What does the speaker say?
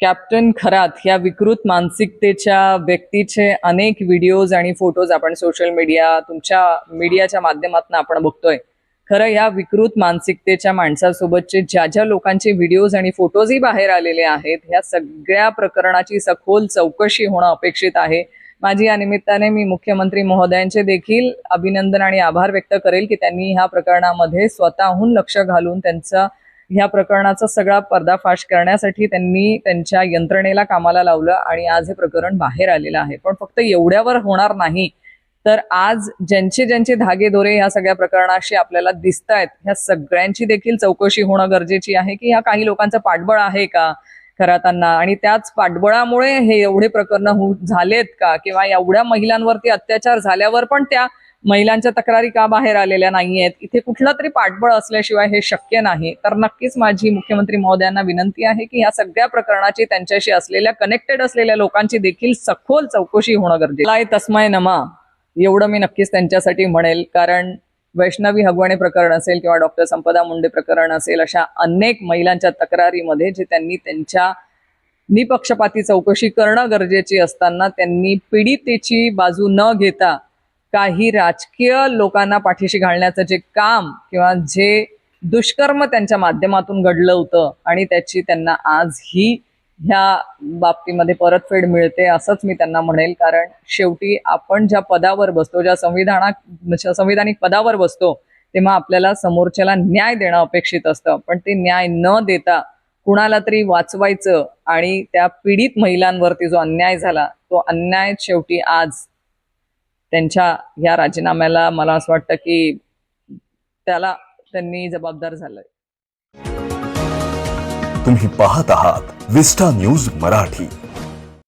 Captain Kharat या विकृत मानसिकतेच्या व्यक्तीचे अनेक व्हिडिओज आणि फोटोज आपण सोशल मीडिया तुमच्या मीडियाच्या माध्यमातून आपण बघतोय. खरं या विकृत मानसिकतेच्या माणसासोबतचे ज्या ज्या लोकांचे व्हिडिओज आणि फोटोजही बाहेर आलेले आहेत, ह्या सगळ्या प्रकरणाची सखोल चौकशी होणं अपेक्षित आहे. माझी या निमित्ताने मी मुख्यमंत्री महोदयांचे देखील अभिनंदन आणि आभार व्यक्त करेल की त्यांनी ह्या प्रकरणामध्ये स्वतःहून लक्ष घालून त्यांचा ह्या प्रकरणाचा सगळा पर्दाफाश करण्यासाठी त्यांनी त्यांच्या यंत्रणेला कामाला लावलं आणि आज हे प्रकरण बाहेर आलेलं आहे. पण फक्त एवढ्यावर होणार नाही, तर आज ज्यांचे ज्यांचे धागेदोरे ह्या सगळ्या प्रकरणाशी आपल्याला दिसत आहेत, ह्या सगळ्यांची देखील चौकशी होणं गरजेची आहे की ह्या काही लोकांचं पाठबळ आहे का खरातांना, आणि त्याच पाठबळामुळे हे एवढे प्रकरण झालेत का, किंवा एवढ्या महिलांवरती अत्याचार झाल्यावर पण त्या महिलांच्या तक्रारी का बाहेर आलेल्या नाहीयेत. इथे कुठलं तरी पाठबळ असल्याशिवाय हे शक्य नाही. तर नक्कीच माझी मुख्यमंत्री महोदयांना विनंती आहे की या सगळ्या प्रकरणाची त्यांच्याशी असलेल्या कनेक्टेड असलेल्या लोकांची देखील सखोल चौकशी होणं गरजेचं आहे. तस्मै नमा एवढं मी नक्कीच त्यांच्यासाठी म्हणेल, कारण वैष्णवी हगवणे प्रकरण असेल किंवा डॉक्टर संपदा मुंडे प्रकरण असेल, अशा अनेक महिलांच्या तक्रारीमध्ये जे त्यांनी त्यांच्या निपक्षपाती चौकशी करणं गरजेची असताना त्यांनी पीडितेची बाजू न घेता काही राजकीय लोकांना पाठीशी घालण्याचं जे काम किंवा जे दुष्कर्म त्यांच्या माध्यमातून घडलं होतं आणि त्याची त्यांना आजही ह्या बाबतीमध्ये परतफेड मिळते असंच मी त्यांना म्हणेल. कारण शेवटी आपण ज्या पदावर बसतो, ज्या संविधानिक पदावर बसतो, तेव्हा आपल्याला समोरच्याला न्याय देणं अपेक्षित असतं. पण ते न्याय न देता कुणाला तरी वाचवायचं आणि त्या पीडित महिलांवरती जो अन्याय झाला तो अन्याय शेवटी आज त्यांच्या या राजीनाम्याला मला असं वाटतं की त्याला त्यांनी जबाबदार झालंय. तुम्ही पाहत आहात विस्टा न्यूज मराठी.